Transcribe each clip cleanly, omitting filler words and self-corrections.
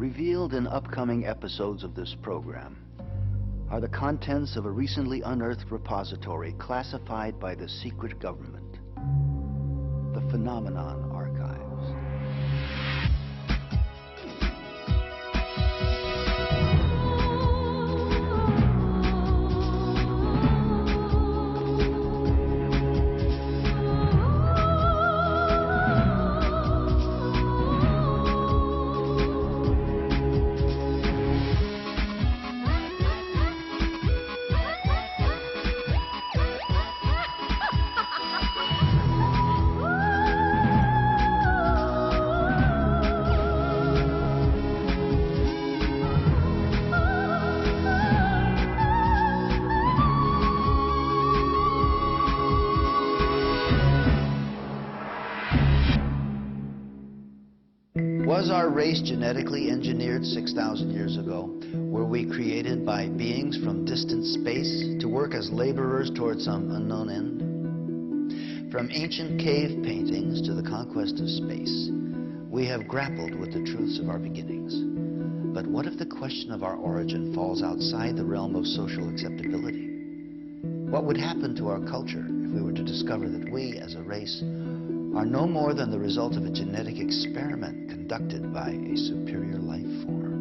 Revealed in upcoming episodes of this program are the contents of a recently unearthed repository classified by the secret government, the Phenomenon Archives. Was our race genetically engineered 6,000 years ago? Were we created by beings from distant space to work as laborers toward some unknown end? From ancient cave paintings to the conquest of space, we have grappled with the truths of our beginnings. But what if the question of our origin falls outside the realm of social acceptability? What would happen to our culture if we were to discover that we, as a race, are no more than the result of a genetic experiment conducted by a superior life form?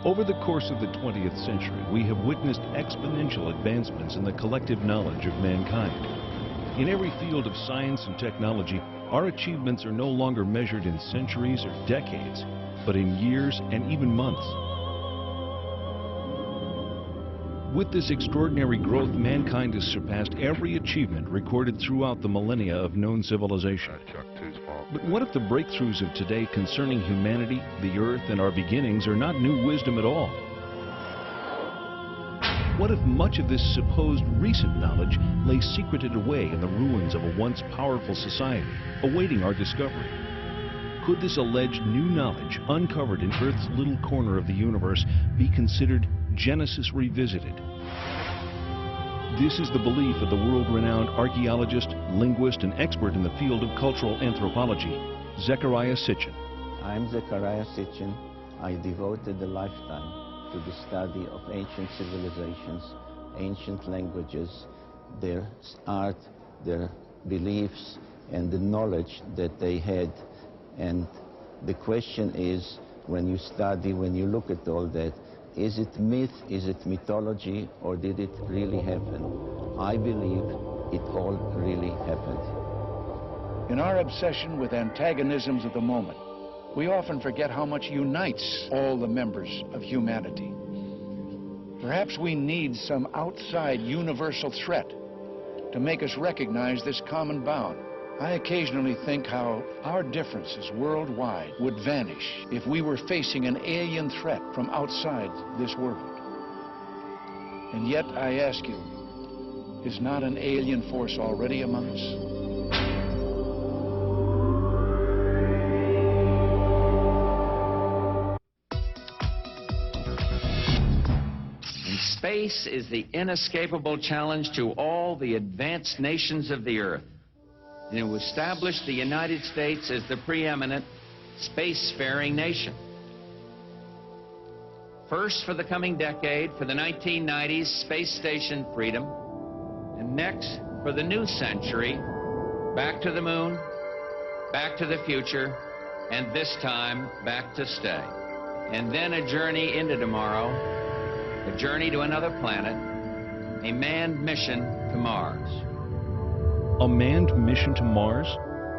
Over the course of the 20th century, we have witnessed exponential advancements in the collective knowledge of mankind. In every field of science and technology, our achievements are no longer measured in centuries or decades, but in years and even months. With this extraordinary growth, mankind has surpassed every achievement recorded throughout the millennia of known civilization. But what if the breakthroughs of today concerning humanity, the earth, and our beginnings are not new wisdom at all? What if much of this supposed recent knowledge lay secreted away in the ruins of a once powerful society, awaiting our discovery? Could this alleged new knowledge, uncovered in Earth's little corner of the universe, be considered Genesis revisited? This is the belief of the world-renowned archaeologist, linguist, and expert in the field of cultural anthropology, Zecharia Sitchin. I'm Zecharia Sitchin. I devoted a lifetime to the study of ancient civilizations, ancient languages, their art, their beliefs, and the knowledge that they had. And the question is, when you study, when you look at all that, is it myth, is it mythology, or did it really happen? I believe it all really happened. In our obsession with antagonisms of the moment, we often forget how much unites all the members of humanity. Perhaps we need some outside universal threat to make us recognize this common bound. I occasionally think how our differences worldwide would vanish if we were facing an alien threat from outside this world. And yet, I ask you, is not an alien force already among us? Space is the inescapable challenge to all the advanced nations of the Earth. And it established the United States as the preeminent spacefaring nation. First for the coming decade, for the 1990s, Space Station Freedom. And next, for the new century, back to the moon, back to the future, and this time, back to stay. And then a journey into tomorrow, a journey to another planet, a manned mission to Mars. A manned mission to Mars?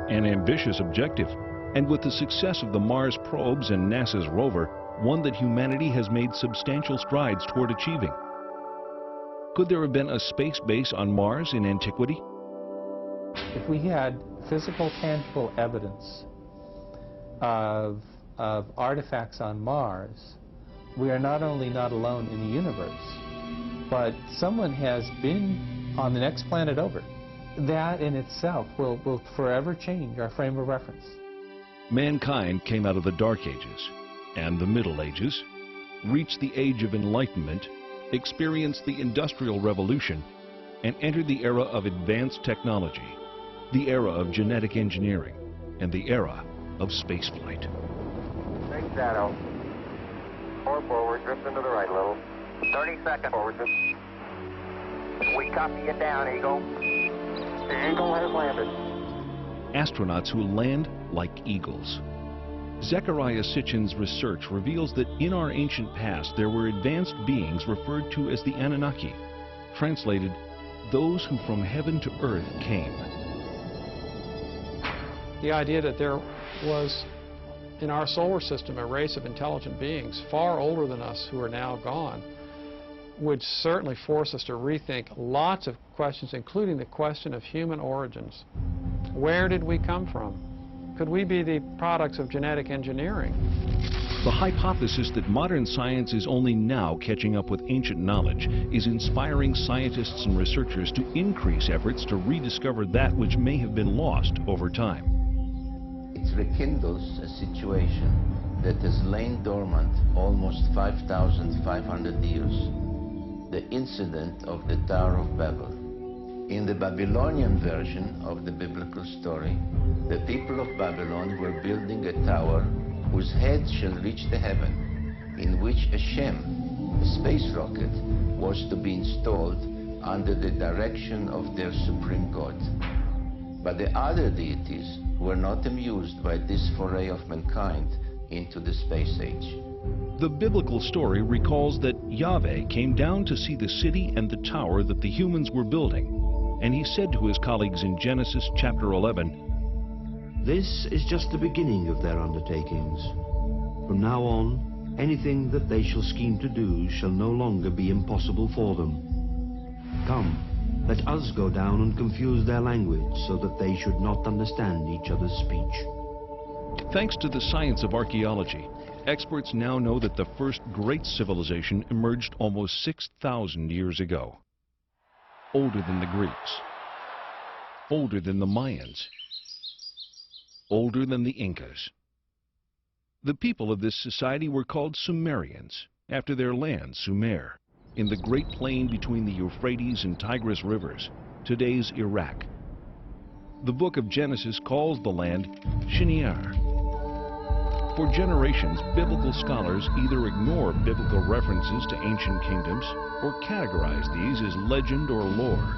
An ambitious objective. And with the success of the Mars probes and NASA's rover, one that humanity has made substantial strides toward achieving. Could there have been a space base on Mars in antiquity? If we had physical, tangible evidence of artifacts on Mars, we are not only not alone in the universe, but someone has been on the next planet over. That in itself will forever change our frame of reference. Mankind came out of the Dark Ages and the Middle Ages, reached the Age of Enlightenment, experienced the Industrial Revolution, and entered the era of advanced technology. the era of genetic engineering, and the era of spaceflight. Big shadow. 4 forward, drift into the right a little. 30 seconds forward. We copy you down, Eagle. The Eagle has landed. Astronauts who land like eagles. Zecharia Sitchin's research reveals that in our ancient past there were advanced beings referred to as the Anunnaki, translated, those who from heaven to earth came. The idea that there was in our solar system a race of intelligent beings far older than us who are now gone would certainly force us to rethink lots of questions, including the question of human origins. Where did we come from? Could we be the products of genetic engineering? The hypothesis that modern science is only now catching up with ancient knowledge is inspiring scientists and researchers to increase efforts to rediscover that which may have been lost over time. It rekindles a situation that has lain dormant almost 5,500 years. The incident of the Tower of Babel. In the Babylonian version of the biblical story, the people of Babylon were building a tower whose head shall reach the heaven, in which a Shem, a space rocket, was to be installed under the direction of their supreme god. But the other deities were not amused by this foray of mankind into the space age. The biblical story recalls that Yahweh came down to see the city and the tower that the humans were building, and he said to his colleagues in Genesis chapter 11, "This is just the beginning of their undertakings. From now on, anything that they shall scheme to do shall no longer be impossible for them. Come, let us go down and confuse their language so that they should not understand each other's speech." Thanks to the science of archaeology, experts now know that the first great civilization emerged almost 6,000 years ago. Older than the Greeks, older than the Mayans, older than the Incas. The people of this society were called Sumerians, after their land, Sumer, in the Great Plain between the Euphrates and Tigris rivers, today's Iraq. The book of Genesis calls the land Shinar. For generations, biblical scholars either ignore biblical references to ancient kingdoms or categorize these as legend or lore.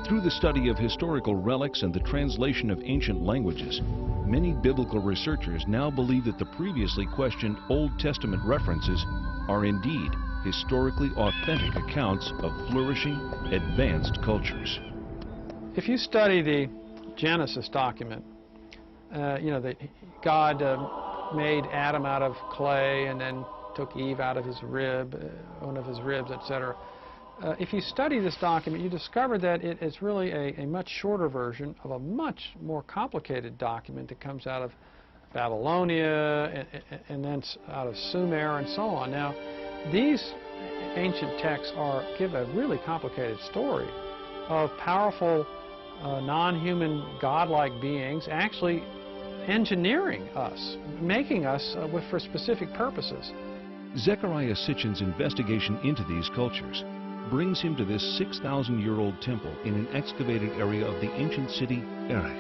Through the study of historical relics and the translation of ancient languages, many biblical researchers now believe that the previously questioned Old Testament references are indeed historically authentic accounts of flourishing, advanced cultures. If you study the Genesis document, God made Adam out of clay and then took Eve out of his rib, one of his ribs, etc. If you study this document, you discover that it is really a much shorter version of a much more complicated document that comes out of Babylonia and then out of Sumer and so on. Now, these ancient texts give a really complicated story of powerful, non-human, godlike beings actually engineering us, making us for specific purposes. Zecharia Sitchin's investigation into these cultures brings him to this 6,000-year-old temple in an excavated area of the ancient city Erech.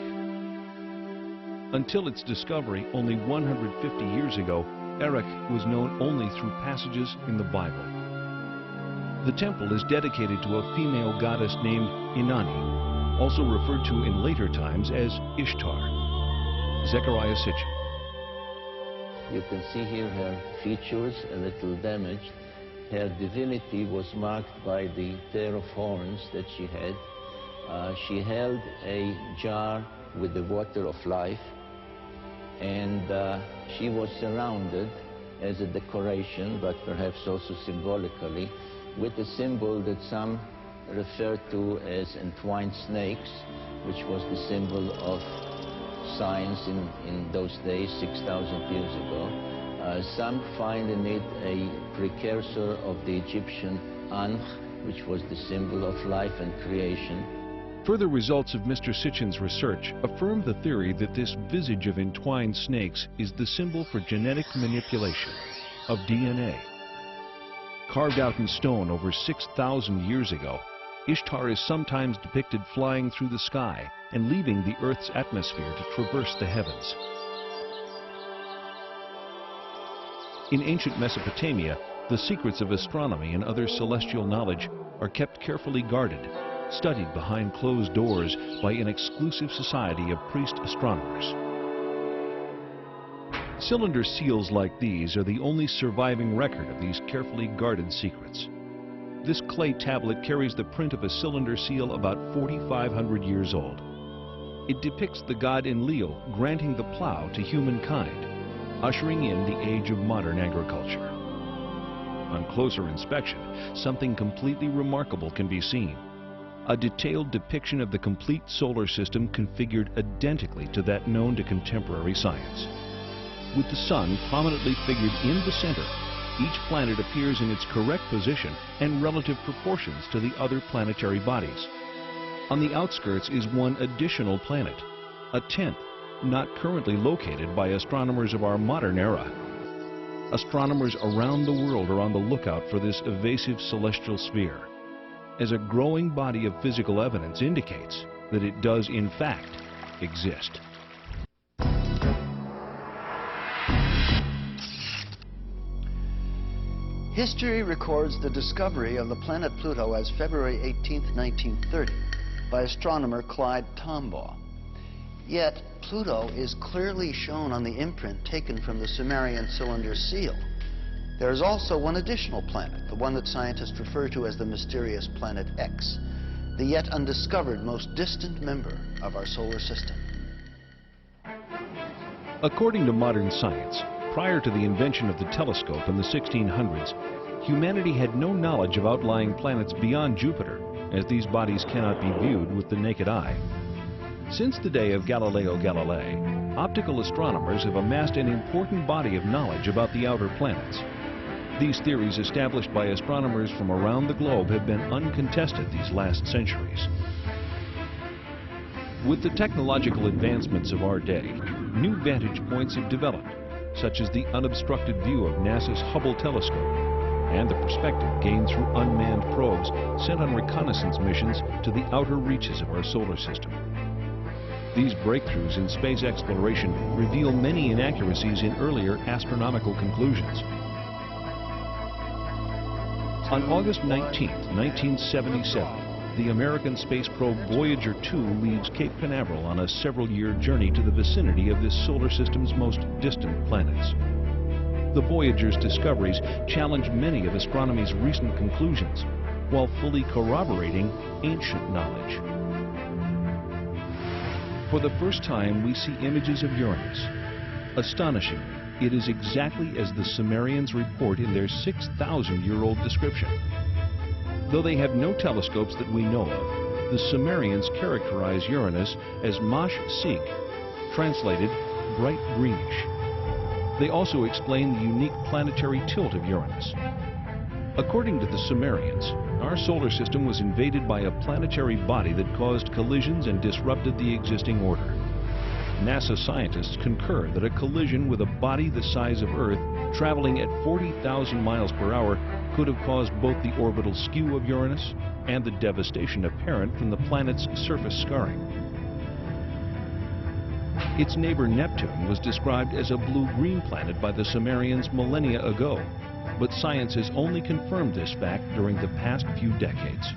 Until its discovery only 150 years ago, Erech was known only through passages in the Bible. The temple is dedicated to a female goddess named Inanni, also referred to in later times as Ishtar. Zecharia Sitchin. You can see here her features a little damaged. Her divinity was marked by the pair of horns that she had. She held a jar with the water of life, and she was surrounded as a decoration, but perhaps also symbolically, with a symbol that some refer to as entwined snakes, which was the symbol of science in those days, 6,000 years ago. Some find in it a precursor of the Egyptian Ankh, which was the symbol of life and creation. Further results of Mr. Sitchin's research affirm the theory that this visage of entwined snakes is the symbol for genetic manipulation of DNA. Carved out in stone over 6,000 years ago, Ishtar is sometimes depicted flying through the sky and leaving the Earth's atmosphere to traverse the heavens. In ancient Mesopotamia, the secrets of astronomy and other celestial knowledge are kept carefully guarded, studied behind closed doors by an exclusive society of priest astronomers. Cylinder seals like these are the only surviving record of these carefully guarded secrets. This clay tablet carries the print of a cylinder seal about 4,500 years old. It depicts the god Enlil granting the plow to humankind, ushering in the age of modern agriculture. On closer inspection, something completely remarkable can be seen. A detailed depiction of the complete solar system configured identically to that known to contemporary science. With the sun prominently figured in the center, each planet appears in its correct position and relative proportions to the other planetary bodies. On the outskirts is one additional planet, a 10th, not currently located by astronomers of our modern era. Astronomers around the world are on the lookout for this evasive celestial sphere, as a growing body of physical evidence indicates that it does in fact exist. History records the discovery of the planet Pluto as February 18, 1930, by astronomer Clyde Tombaugh. Yet, Pluto is clearly shown on the imprint taken from the Sumerian cylinder seal. There is also one additional planet, the one that scientists refer to as the mysterious Planet X, the yet undiscovered most distant member of our solar system. According to modern science, prior to the invention of the telescope in the 1600s, humanity had no knowledge of outlying planets beyond Jupiter, as these bodies cannot be viewed with the naked eye. Since the day of Galileo Galilei, optical astronomers have amassed an important body of knowledge about the outer planets. These theories established by astronomers from around the globe have been uncontested these last centuries. With the technological advancements of our day, new vantage points have developed, such as the unobstructed view of NASA's Hubble telescope and the perspective gained through unmanned probes sent on reconnaissance missions to the outer reaches of our solar system. These breakthroughs in space exploration reveal many inaccuracies in earlier astronomical conclusions. On August 19, 1977, the American space probe Voyager 2 leaves Cape Canaveral on a several-year journey to the vicinity of this solar system's most distant planets. The Voyager's discoveries challenge many of astronomy's recent conclusions, while fully corroborating ancient knowledge. For the first time, we see images of Uranus. Astonishingly, it is exactly as the Sumerians report in their 6,000-year-old description. Though they have no telescopes that we know of, the Sumerians characterize Uranus as Mash Sig, translated bright greenish. They also explain the unique planetary tilt of Uranus. According to the Sumerians, our solar system was invaded by a planetary body that caused collisions and disrupted the existing order. NASA scientists concur that a collision with a body the size of Earth, traveling at 40,000 miles per hour, could have caused both the orbital skew of Uranus and the devastation apparent from the planet's surface scarring. Its neighbor Neptune was described as a blue-green planet by the Sumerians millennia ago, but science has only confirmed this fact during the past few decades.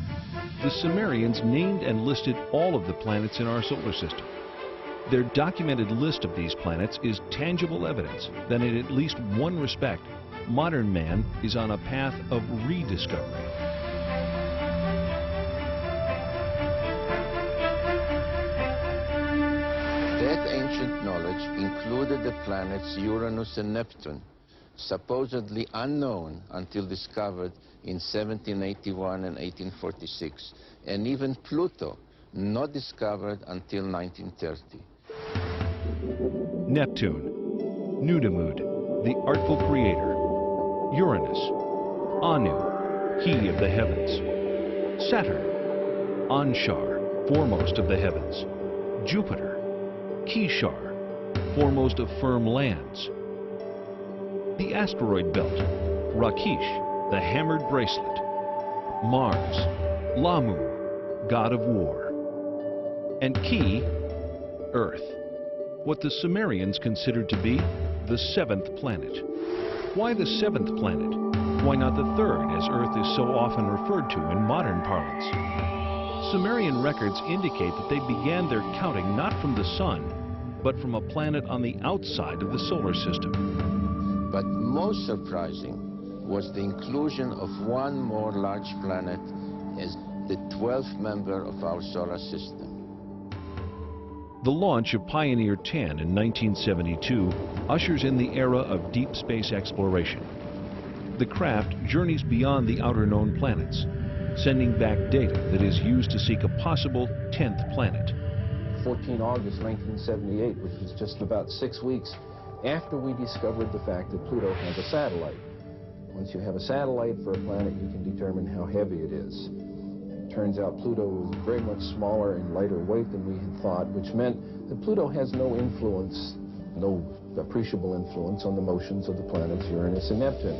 The Sumerians named and listed all of the planets in our solar system. Their documented list of these planets is tangible evidence that in at least one respect, modern man is on a path of rediscovery. That ancient knowledge included the planets Uranus and Neptune, supposedly unknown until discovered in 1781 and 1846, and even Pluto, not discovered until 1930. Neptune, Nudimmud, the artful creator. Uranus, Anu, he of the heavens. Saturn, Anshar, foremost of the heavens. Jupiter, Kishar, foremost of firm lands. The asteroid belt, Rakish, the hammered bracelet. Mars, Lamu, god of war. And key, Earth, what the Sumerians considered to be the seventh planet. Why the seventh planet? Why not the third, as Earth is so often referred to in modern parlance? Sumerian records indicate that they began their counting not from the sun, but from a planet on the outside of the solar system. But most surprising was the inclusion of one more large planet as the 12th member of our solar system. The launch of Pioneer 10 in 1972 ushers in the era of deep space exploration. The craft journeys beyond the outer known planets, sending back data that is used to seek a possible 10th planet. 14 August 1978, which was just about 6 weeks after we discovered the fact that Pluto has a satellite. Once you have a satellite for a planet, you can determine how heavy it is. It turns out Pluto was very much smaller and lighter weight than we had thought, which meant that Pluto has no influence, no appreciable influence on the motions of the planets Uranus and Neptune.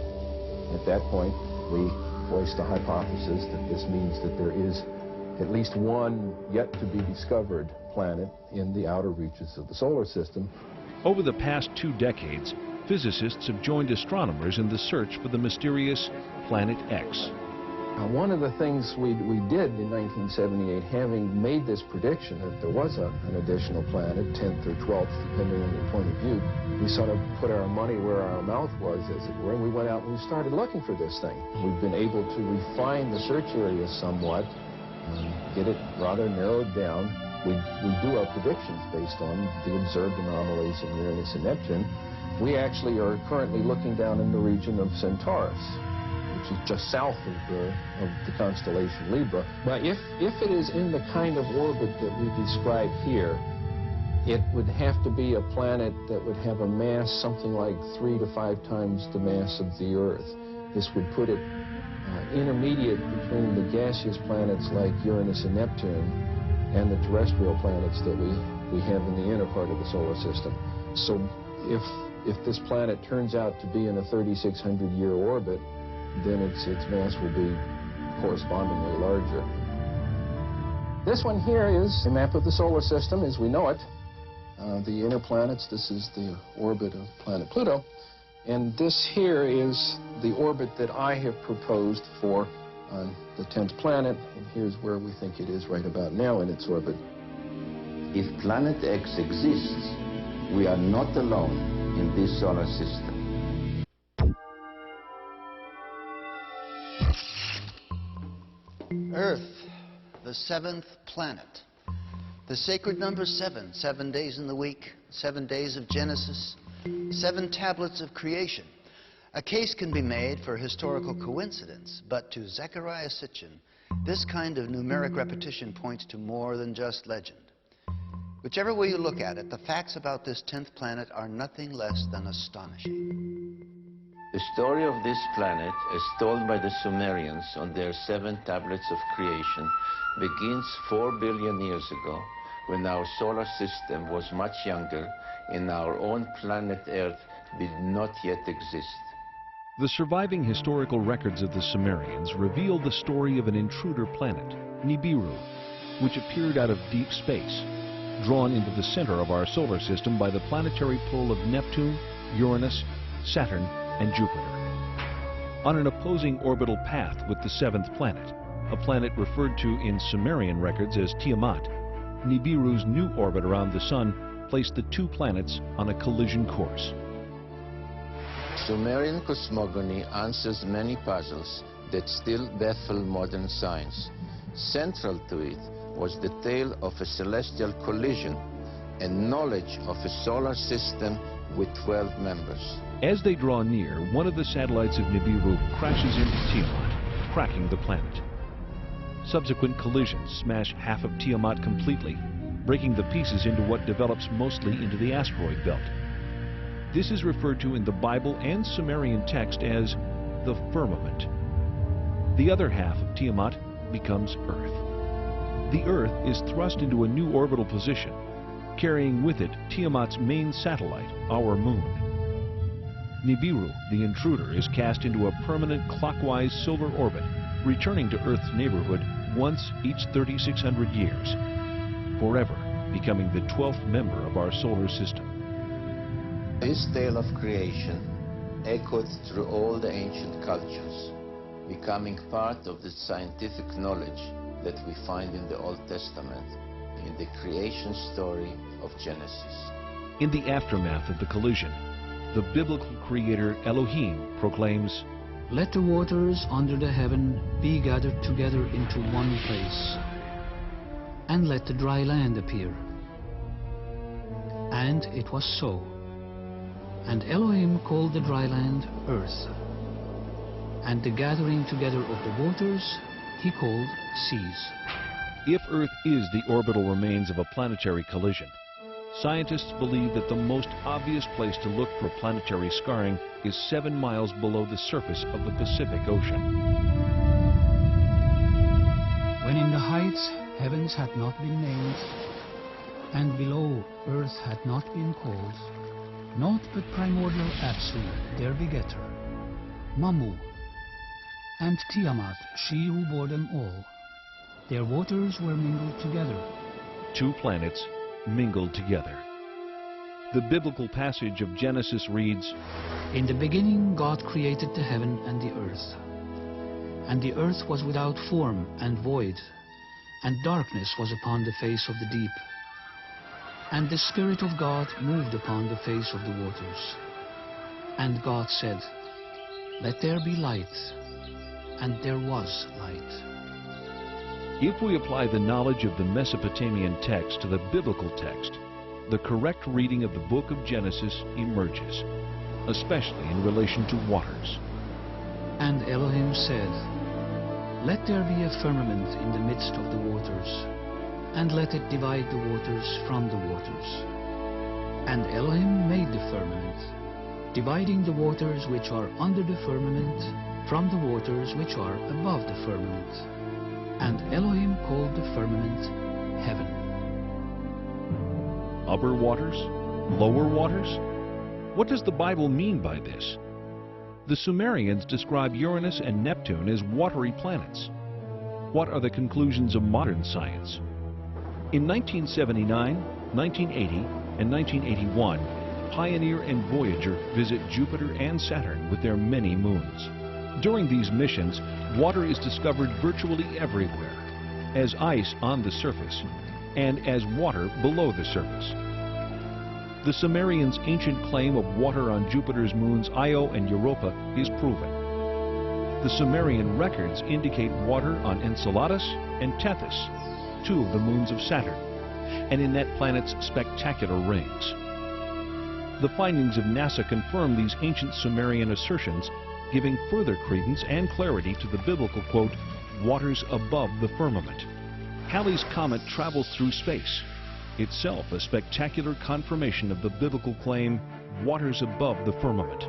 At that point, we voiced the hypothesis that this means that there is at least one yet to be discovered planet in the outer reaches of the solar system. Over the past 2 decades, physicists have joined astronomers in the search for the mysterious Planet X. One of the things we did in 1978, having made this prediction that there was an additional planet, 10th or 12th, depending on your point of view, we sort of put our money where our mouth was, as it were, and we went out and we started looking for this thing. We've been able to refine the search area somewhat, get it rather narrowed down. We do our predictions based on the observed anomalies in Uranus and Neptune. We actually are currently looking down in the region of Centaurus, which is just south of the constellation Libra. But if it is in the kind of orbit that we describe here, it would have to be a planet that would have a mass something like 3 to 5 times the mass of the Earth. This would put it intermediate between the gaseous planets like Uranus and Neptune and the terrestrial planets that we have in the inner part of the solar system. So if this planet turns out to be in a 3,600-year orbit, then its mass will be correspondingly larger. This one here is a map of the solar system as we know it. The inner planets, this is the orbit of planet Pluto. And this here is the orbit that I have proposed for the 10th planet. And here's where we think it is right about now in its orbit. If Planet X exists, we are not alone in this solar system. Earth, the 7th planet. The sacred number 7, 7 days in the week, 7 days of Genesis, 7 tablets of creation. A case can be made for historical coincidence, but to Zecharia Sitchin, this kind of numeric repetition points to more than just legend. Whichever way you look at it, the facts about this 10th planet are nothing less than astonishing. The story of this planet, as told by the Sumerians on their 7 tablets of creation, begins 4 billion years ago, when our solar system was much younger and our own planet Earth did not yet exist. The surviving historical records of the Sumerians reveal the story of an intruder planet, Nibiru, which appeared out of deep space, drawn into the center of our solar system by the planetary pull of Neptune, Uranus, Saturn, and Jupiter. On an opposing orbital path with the 7th planet, a planet referred to in Sumerian records as Tiamat, Nibiru's new orbit around the Sun placed the 2 planets on a collision course. Sumerian cosmogony answers many puzzles that still baffle modern science. Central to it was the tale of a celestial collision and knowledge of a solar system with 12 members. As they draw near, one of the satellites of Nibiru crashes into Tiamat, cracking the planet. Subsequent collisions smash half of Tiamat completely, breaking the pieces into what develops mostly into the asteroid belt. This is referred to in the Bible and Sumerian text as the firmament. The other half of Tiamat becomes Earth. The Earth is thrust into a new orbital position, carrying with it Tiamat's main satellite, our moon. Nibiru, the intruder, is cast into a permanent clockwise silver orbit, returning to Earth's neighborhood once each 3,600 years, forever becoming the 12th member of our solar system. This tale of creation echoed through all the ancient cultures, becoming part of the scientific knowledge that we find in the Old Testament, in the creation story of Genesis. In the aftermath of the collision, the biblical creator Elohim proclaims, "Let the waters under the heaven be gathered together into one place, and let the dry land appear." And it was so. And Elohim called the dry land earth, and the gathering together of the waters he called seas. If Earth is the orbital remains of a planetary collision, scientists believe that the most obvious place to look for planetary scarring is 7 miles below the surface of the Pacific Ocean. When in the heights heavens had not been named, and below earth had not been called, naught but primordial Apsu, their begetter, Mamu, and Tiamat, she who bore them all, their waters were mingled together. 2 planets mingled together. The biblical passage of Genesis reads, "In the beginning God created the heaven and the earth. And the earth was without form and void, and darkness was upon the face of the deep. And the Spirit of God moved upon the face of the waters. And God said, Let there be light. And there was light." If we apply the knowledge of the Mesopotamian text to the biblical text, the correct reading of the book of Genesis emerges, especially in relation to waters. And Elohim said, "Let there be a firmament in the midst of the waters, and let it divide the waters from the waters." And Elohim made the firmament, dividing the waters which are under the firmament from the waters which are above the firmament. And Elohim called the firmament heaven. Upper waters? Lower waters? What does the Bible mean by this? The Sumerians describe Uranus and Neptune as watery planets. What are the conclusions of modern science? In 1979, 1980, and 1981, Pioneer and Voyager visit Jupiter and Saturn with their many moons. During these missions, water is discovered virtually everywhere, as ice on the surface and as water below the surface. The Sumerians' ancient claim of water on Jupiter's moons Io and Europa is proven. The Sumerian records indicate water on Enceladus and Tethys, 2 of the moons of Saturn, and in that planet's spectacular rings. The findings of NASA confirm these ancient Sumerian assertions, giving further credence and clarity to the biblical quote, "waters above the firmament." Halley's Comet travels through space, itself a spectacular confirmation of the biblical claim, "waters above the firmament."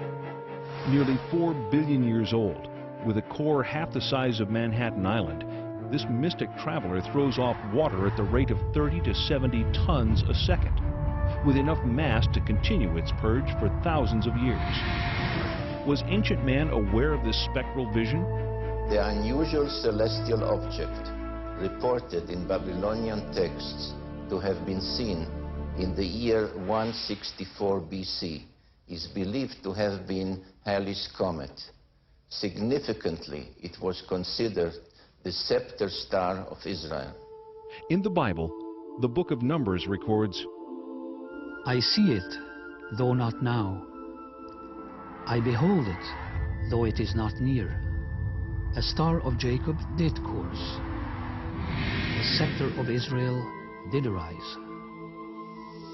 Nearly 4 billion years old, with a core half the size of Manhattan Island, this mystic traveler throws off water at the rate of 30 to 70 tons a second, with enough mass to continue its purge for thousands of years. Was ancient man aware of this spectral vision? The unusual celestial object, reported in Babylonian texts to have been seen in the year 164 BC, is believed to have been Halley's Comet. Significantly, it was considered the scepter star of Israel. In the Bible, the book of Numbers records, "I see it, though not now. I behold it, though it is not near. A star of Jacob did course. The scepter of Israel did arise."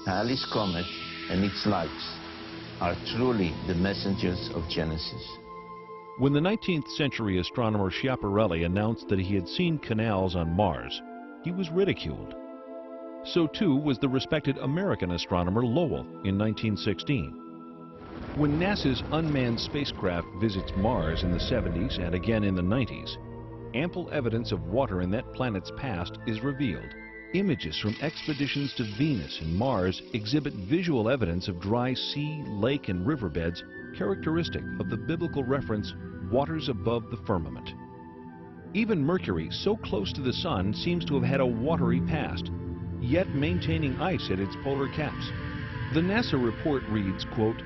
Halley's Comet and its lights are truly the messengers of Genesis. When the 19th century astronomer Schiaparelli announced that he had seen canals on Mars, he was ridiculed. So too was the respected American astronomer Lowell in 1916. When NASA's unmanned spacecraft visits Mars in the 70s and again in the 90s, ample evidence of water in that planet's past is revealed. Images from expeditions to Venus and Mars exhibit visual evidence of dry sea, lake, and riverbeds characteristic of the biblical reference, "waters above the firmament." Even Mercury, so close to the Sun, seems to have had a watery past, yet maintaining ice at its polar caps. The NASA report reads, quote,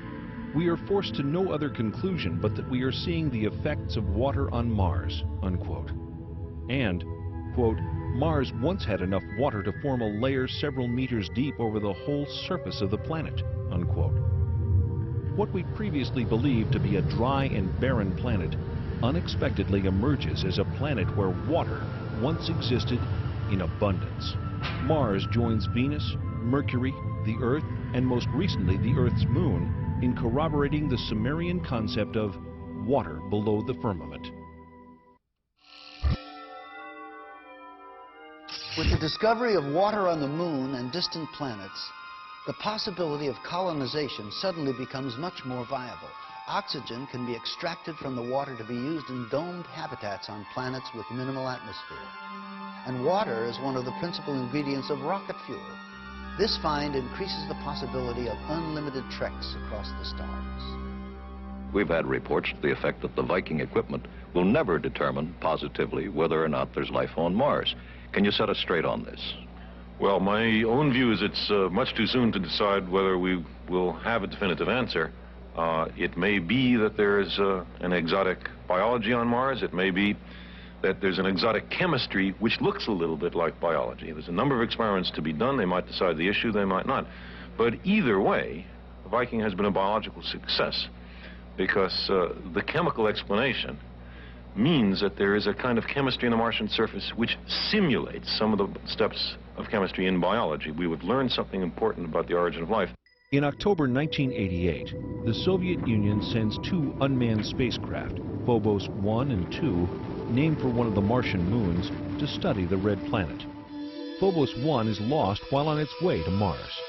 "We are forced to no other conclusion but that we are seeing the effects of water on Mars," unquote. And, quote, "Mars once had enough water to form a layer several meters deep over the whole surface of the planet," unquote. What we previously believed to be a dry and barren planet unexpectedly emerges as a planet where water once existed in abundance. Mars joins Venus, Mercury, the Earth, and most recently the Earth's moon in corroborating the Sumerian concept of water below the firmament. With the discovery of water on the moon and distant planets, the possibility of colonization suddenly becomes much more viable. Oxygen can be extracted from the water to be used in domed habitats on planets with minimal atmosphere. And water is one of the principal ingredients of rocket fuel. This find increases the possibility of unlimited treks across the stars. We've had reports to the effect that the Viking equipment will never determine positively whether or not there's life on Mars. Can you set us straight on this? Well, my own view is it's much too soon to decide whether we will have a definitive answer. It may be that there is an exotic biology on Mars. It may be that there's an exotic chemistry which looks a little bit like biology. There's a number of experiments to be done. They might decide the issue, they might not. But either way, Viking has been a biological success because the chemical explanation means that there is a kind of chemistry in the Martian surface which simulates some of the steps of chemistry in biology. We would learn something important about the origin of life. In October 1988, the Soviet Union sends two unmanned spacecraft, Phobos 1 and 2, named for one of the Martian moons, to study the red planet. Phobos 1 is lost while on its way to Mars.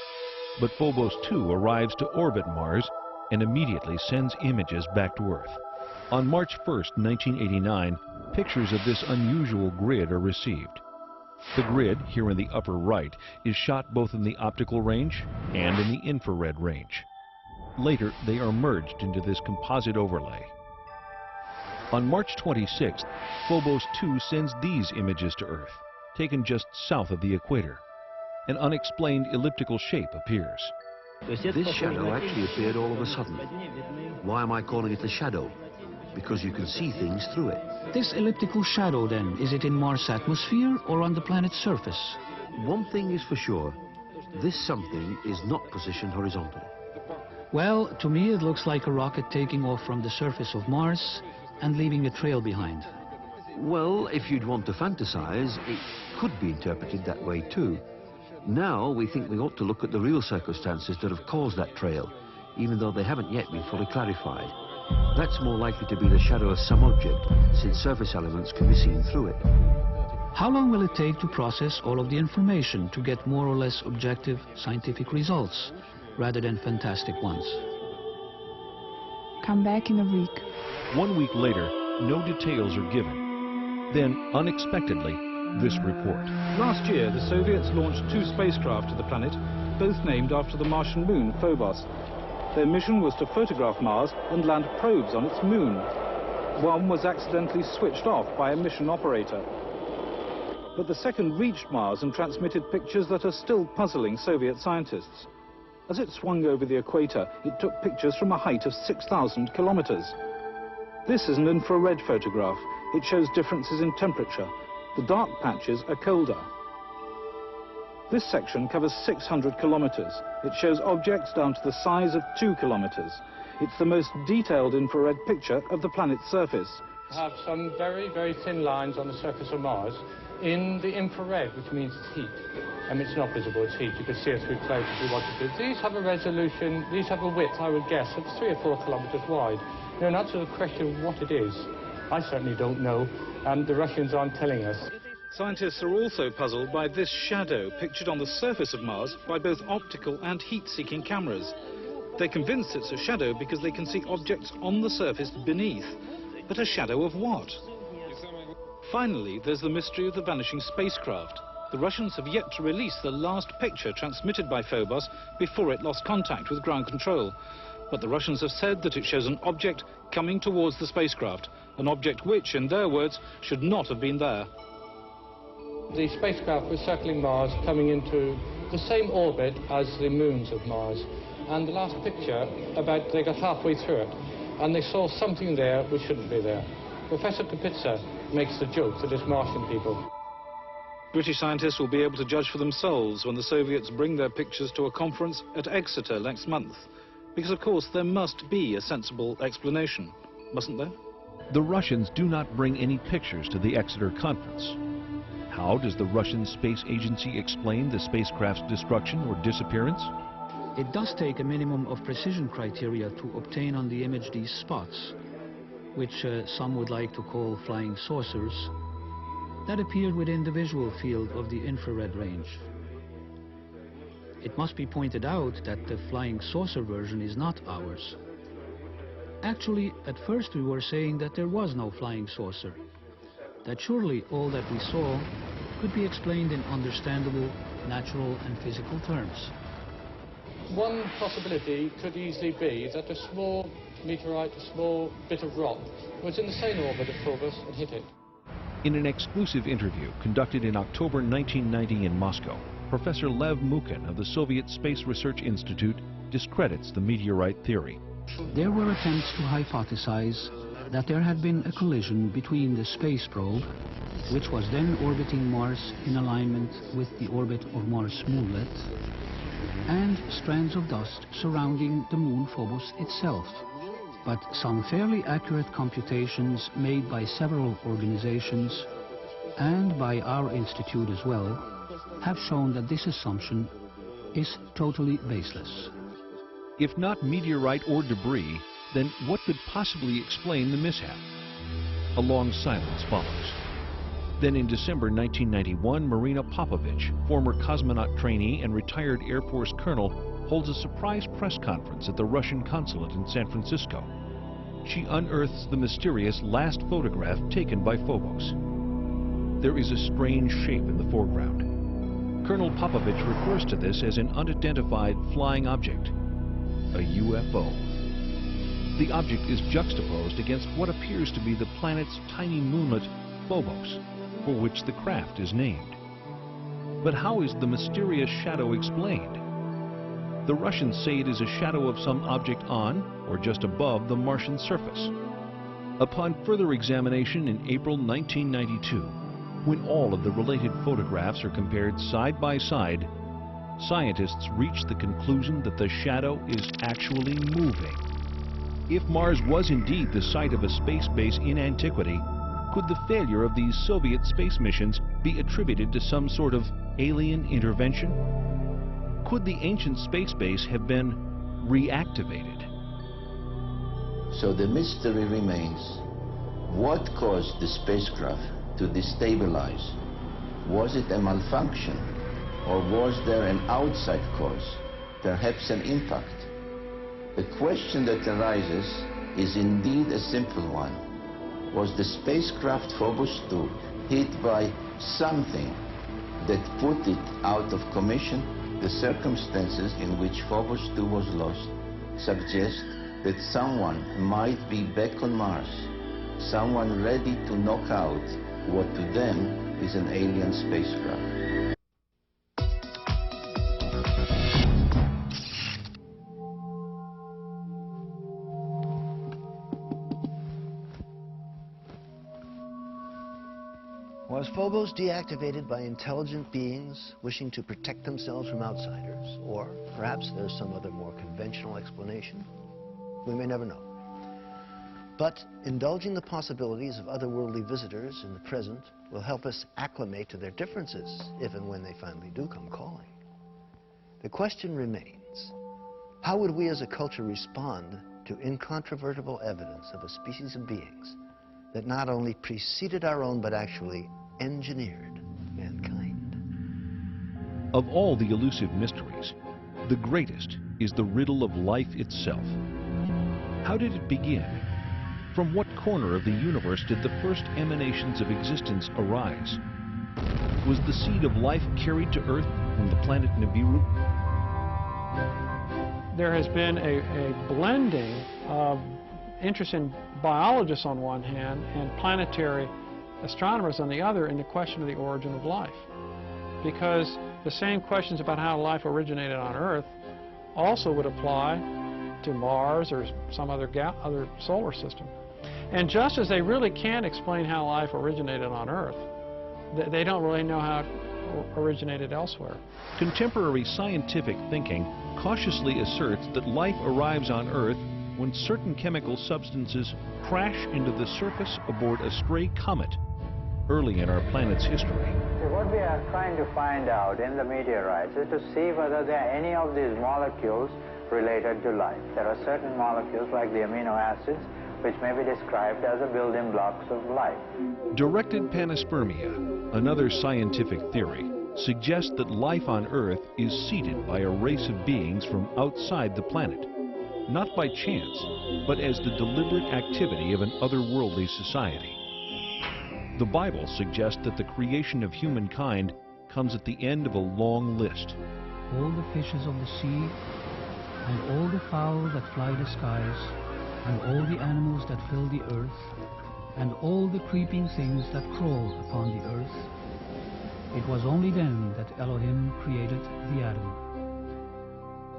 But Phobos 2 arrives to orbit Mars and immediately sends images back to Earth. On March 1st, 1989, pictures of this unusual grid are received. The grid, here in the upper right, is shot both in the optical range and in the infrared range. Later, they are merged into this composite overlay. On March 26th, Phobos 2 sends these images to Earth, taken just south of the equator. An unexplained elliptical shape appears. This shadow actually appeared all of a sudden. Why am I calling it a shadow? Because you can see things through it. This elliptical shadow, then, is it in Mars' atmosphere or on the planet's surface? One thing is for sure, this something is not positioned horizontally. Well, to me it looks like a rocket taking off from the surface of Mars and leaving a trail behind. Well, if you'd want to fantasize, it could be interpreted that way too. Now we think we ought to look at the real circumstances that have caused that trail, even though they haven't yet been fully clarified. That's more likely to be the shadow of some object, since surface elements can be seen through it. How long will it take to process all of the information to get more or less objective scientific results, rather than fantastic ones? Come back in a week. 1 week later, no details are given. Then, unexpectedly, this report. Last year, the Soviets launched 2 spacecraft to the planet, both named after the Martian moon, Phobos. Their mission was to photograph Mars and land probes on its moon. One was accidentally switched off by a mission operator. But the second reached Mars and transmitted pictures that are still puzzling Soviet scientists. As it swung over the equator, it took pictures from a height of 6,000 kilometers. This is an infrared photograph. It shows differences in temperature. The dark patches are colder. This section covers 600 kilometers. It shows objects down to the size of 2 kilometers. It's the most detailed infrared picture of the planet's surface. We have some very, very thin lines on the surface of Mars in the infrared, which means it's heat. It's not visible, it's heat. You can see it through clouds if you wanted to. These have a resolution, these have a width, I would guess, of 3 or 4 kilometers wide. You know, in answer to the question of what it is, I certainly don't know, and the Russians aren't telling us. Scientists are also puzzled by this shadow pictured on the surface of Mars by both optical and heat-seeking cameras. They're convinced it's a shadow because they can see objects on the surface beneath. But a shadow of what? Finally, there's the mystery of the vanishing spacecraft. The Russians have yet to release the last picture transmitted by Phobos before it lost contact with ground control. But the Russians have said that it shows an object coming towards the spacecraft, an object which, in their words, should not have been there. The spacecraft was circling Mars, coming into the same orbit as the moons of Mars. And the last picture, they got halfway through it, and they saw something there which shouldn't be there. Professor Kapitsa makes the joke that it's Martian people. British scientists will be able to judge for themselves when the Soviets bring their pictures to a conference at Exeter next month. Because, of course, there must be a sensible explanation, mustn't there? The Russians do not bring any pictures to the Exeter conference. How does the Russian Space Agency explain the spacecraft's destruction or disappearance? It does take a minimum of precision criteria to obtain on the image these spots, which some would like to call flying saucers, that appear within the visual field of the infrared range. It must be pointed out that the flying saucer version is not ours. Actually, at first we were saying that there was no flying saucer, that surely all that we saw could be explained in understandable, natural and physical terms. One possibility could easily be that a small meteorite, a small bit of rock, was in the same orbit of Phobos and hit it. In an exclusive interview conducted in October 1990 in Moscow, Professor Lev Mukhin of the Soviet Space Research Institute discredits the meteorite theory. There were attempts to hypothesize that there had been a collision between the space probe, which was then orbiting Mars in alignment with the orbit of Mars' moonlet, and strands of dust surrounding the moon Phobos itself. But some fairly accurate computations made by several organizations, and by our institute as well, have shown that this assumption is totally baseless. If not meteorite or debris, then what could possibly explain the mishap? A long silence follows. Then in December 1991, Marina Popovich, former cosmonaut trainee and retired Air Force colonel, holds a surprise press conference at the Russian consulate in San Francisco. She unearths the mysterious last photograph taken by Phobos. There is a strange shape in the foreground. Colonel Popovich refers to this as an unidentified flying object, a UFO. The object is juxtaposed against what appears to be the planet's tiny moonlet, Phobos, for which the craft is named. But how is the mysterious shadow explained? The Russians say it is a shadow of some object on or just above the Martian surface. Upon further examination in April 1992, when all of the related photographs are compared side by side, scientists reach the conclusion that the shadow is actually moving. If Mars was indeed the site of a space base in antiquity, could the failure of these Soviet space missions be attributed to some sort of alien intervention? Could the ancient space base have been reactivated? So the mystery remains. What caused the spacecraft to destabilize? Was it a malfunction, or was there an outside cause, perhaps an impact? The question that arises is indeed a simple one. Was the spacecraft Phobos 2 hit by something that put it out of commission? The circumstances in which Phobos 2 was lost suggest that someone might be back on Mars, someone ready to knock out what to them is an alien spacecraft. Was Phobos deactivated by intelligent beings wishing to protect themselves from outsiders? Or perhaps there's some other more conventional explanation? We may never know. But indulging the possibilities of otherworldly visitors in the present will help us acclimate to their differences if and when they finally do come calling. The question remains, how would we as a culture respond to incontrovertible evidence of a species of beings that not only preceded our own but actually engineered mankind? Of all the elusive mysteries, the greatest is the riddle of life itself. How did it begin? From what corner of the universe did the first emanations of existence arise? Was the seed of life carried to Earth from the planet Nibiru? there has been a blending of interest in biologists on one hand and planetary astronomers on the other in the question of the origin of life. Because the same questions about how life originated on Earth also would apply to Mars or some other solar system. And just as they really can't explain how life originated on Earth, they don't really know how it originated elsewhere. Contemporary scientific thinking cautiously asserts that life arrives on Earth when certain chemical substances crash into the surface aboard a stray comet early in our planet's history. What we are trying to find out in the meteorites is to see whether there are any of these molecules related to life. There are certain molecules like the amino acids which may be described as the building blocks of life. Directed panspermia, another scientific theory, suggests that life on Earth is seeded by a race of beings from outside the planet, not by chance, but as the deliberate activity of an otherworldly society. The Bible suggests that the creation of humankind comes at the end of a long list. All the fishes of the sea, and all the fowl that fly the skies, and all the animals that fill the earth, and all the creeping things that crawl upon the earth. It was only then that Elohim created the Adam.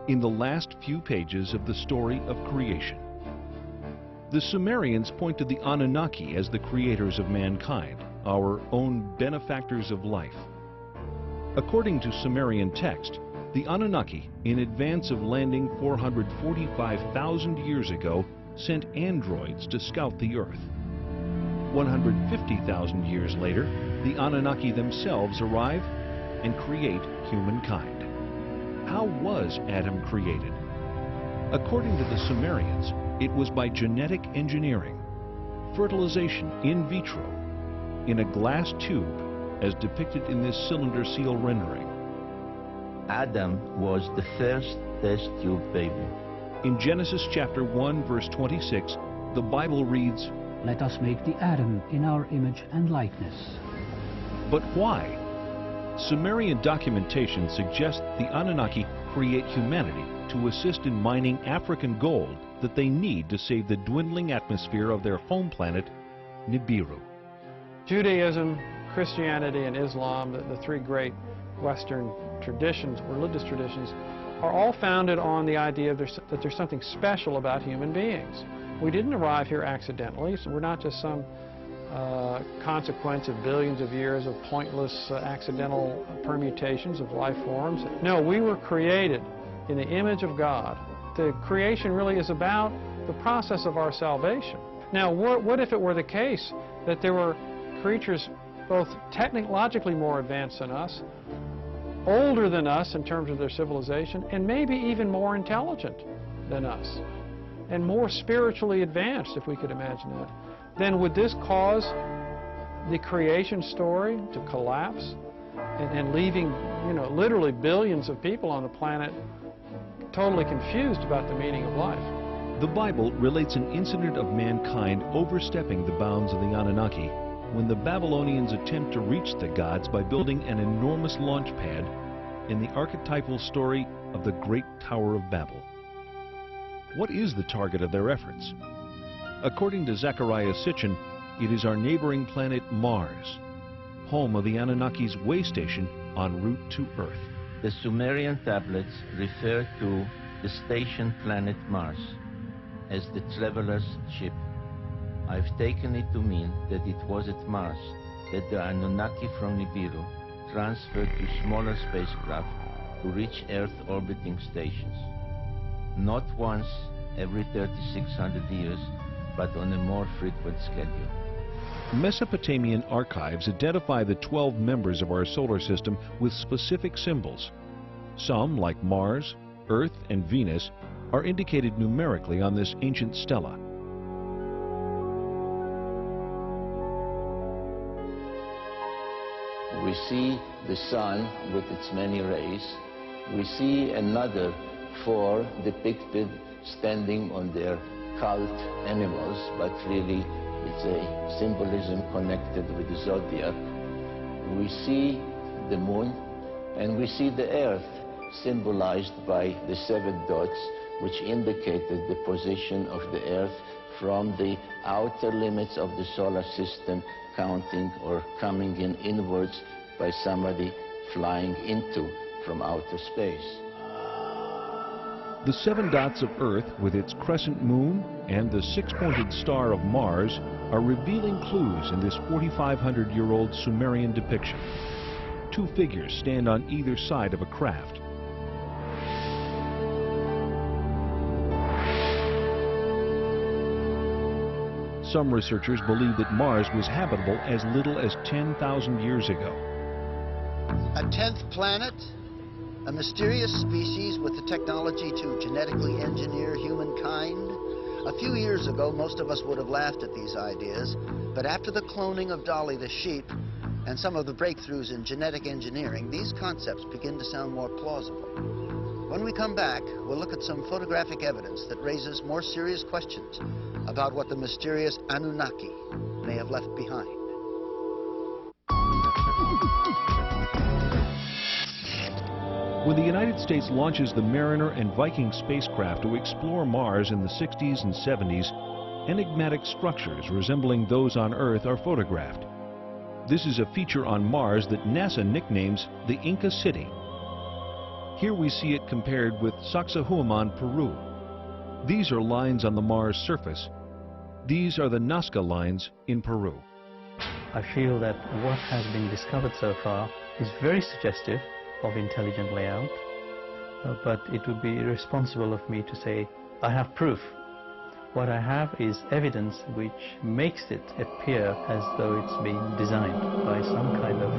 In the last few pages of the story of creation, the Sumerians point to the Anunnaki as the creators of mankind, our own benefactors of life. According to Sumerian text, the Anunnaki, in advance of landing 445,000 years ago, sent androids to scout the Earth. 150,000 years later, the Anunnaki themselves arrive and create humankind. How was Adam created? According to the Sumerians, it was by genetic engineering, fertilization in vitro, in a glass tube, as depicted in this cylinder seal rendering. Adam was the first test tube baby. In Genesis chapter 1, verse 26, the Bible reads, "Let us make the Adam in our image and likeness." But why? Sumerian documentation suggests the Anunnaki create humanity to assist in mining African gold that they need to save the dwindling atmosphere of their home planet, Nibiru. Judaism, Christianity, and Islam, the three great Western traditions, religious traditions, are all founded on the idea that there's something special about human beings. We didn't arrive here accidentally, so we're not just some consequence of billions of years of pointless accidental permutations of life forms. No, we were created in the image of God. The creation really is about the process of our salvation. Now, what if it were the case that there were creatures both technologically more advanced than us, older than us in terms of their civilization, and maybe even more intelligent than us, and more spiritually advanced, if we could imagine that? Then would this cause the creation story to collapse and leaving, literally billions of people on the planet totally confused about the meaning of life? The Bible relates an incident of mankind overstepping the bounds of the Anunnaki when the Babylonians attempt to reach the gods by building an enormous launch pad in the archetypal story of the Great Tower of Babel. What is the target of their efforts? According to Zecharia Sitchin, it is our neighboring planet Mars, home of the Anunnaki's way station en route to Earth. The Sumerian tablets refer to the station planet Mars as the traveler's ship. I've taken it to mean that it was at Mars that the Anunnaki from Nibiru transferred to smaller spacecraft to reach Earth orbiting stations. Not once every 3,600 years, but on a more frequent schedule. Mesopotamian archives identify the 12 members of our solar system with specific symbols. Some, like Mars, Earth, and Venus, are indicated numerically on this ancient stela. We see the sun with its many rays. We see another 4 depicted standing on their cult animals, but really it's a symbolism connected with the zodiac. We see the moon, and we see the earth symbolized by the 7 dots which indicated the position of the Earth from the outer limits of the solar system, counting or coming in inwards by somebody flying into from outer space. The 7 dots of Earth with its crescent moon and the 6-pointed star of Mars are revealing clues in this 4,500-year-old Sumerian depiction. 2 figures stand on either side of a craft. Some researchers believe that Mars was habitable as little as 10,000 years ago. A 10th planet? A mysterious species with the technology to genetically engineer humankind? A few years ago, most of us would have laughed at these ideas, but after the cloning of Dolly the sheep and some of the breakthroughs in genetic engineering, these concepts begin to sound more plausible. When we come back, we'll look at some photographic evidence that raises more serious questions about what the mysterious Anunnaki may have left behind. When the United States launches the Mariner and Viking spacecraft to explore Mars in the 60s and 70s, enigmatic structures resembling those on Earth are photographed. This is a feature on Mars that NASA nicknames the Inca City. Here we see it compared with Sacsayhuaman, Peru. These are lines on the Mars surface. These are the Nazca lines in Peru. I feel that what has been discovered so far is very suggestive of intelligent layout, but it would be irresponsible of me to say I have proof. What I have is evidence which makes it appear as though it's been designed by some kind of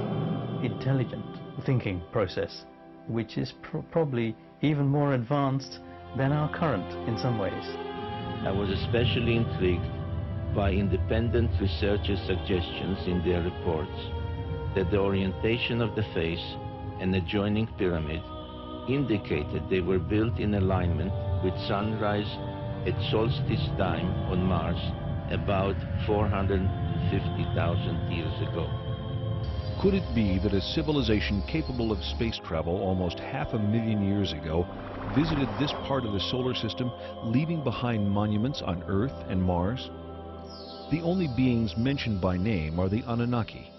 intelligent thinking process, which is probably even more advanced than our current in some ways. I was especially intrigued by independent researchers' suggestions in their reports that the orientation of the face and adjoining pyramid indicated they were built in alignment with sunrise at solstice time on Mars about 450,000 years ago. Could it be that a civilization capable of space travel almost 500,000 years ago visited this part of the solar system, leaving behind monuments on Earth and Mars? The only beings mentioned by name are the Anunnaki.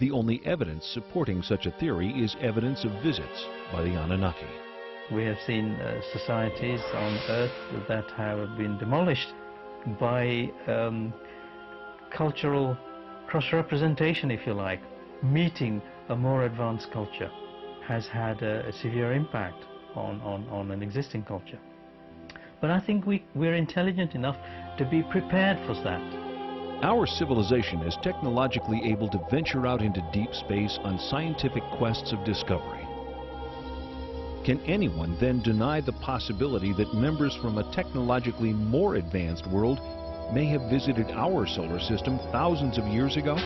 The only evidence supporting such a theory is evidence of visits by the Anunnaki. We have seen societies on Earth that have been demolished by cultural cross-representation, if you like. Meeting a more advanced culture has had a severe impact on an existing culture. But I think we're intelligent enough to be prepared for that. Our civilization is technologically able to venture out into deep space on scientific quests of discovery. Can anyone then deny the possibility that members from a technologically more advanced world may have visited our solar system thousands of years ago?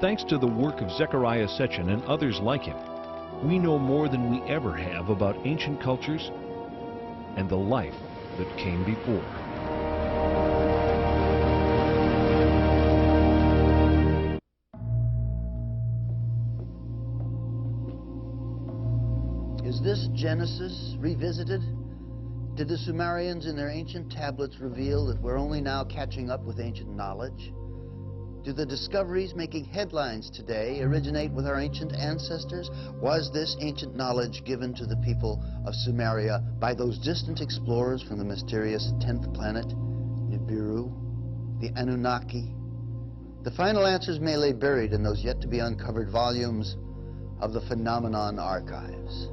Thanks to the work of Zecharia Sitchin and others like him, we know more than we ever have about ancient cultures and the life that came before. Is this Genesis revisited? Did the Sumerians in their ancient tablets reveal that we're only now catching up with ancient knowledge? Do the discoveries making headlines today originate with our ancient ancestors? Was this ancient knowledge given to the people of Sumeria by those distant explorers from the mysterious 10th planet, Nibiru, the Anunnaki? The final answers may lay buried in those yet to be uncovered volumes of the Phenomenon Archives.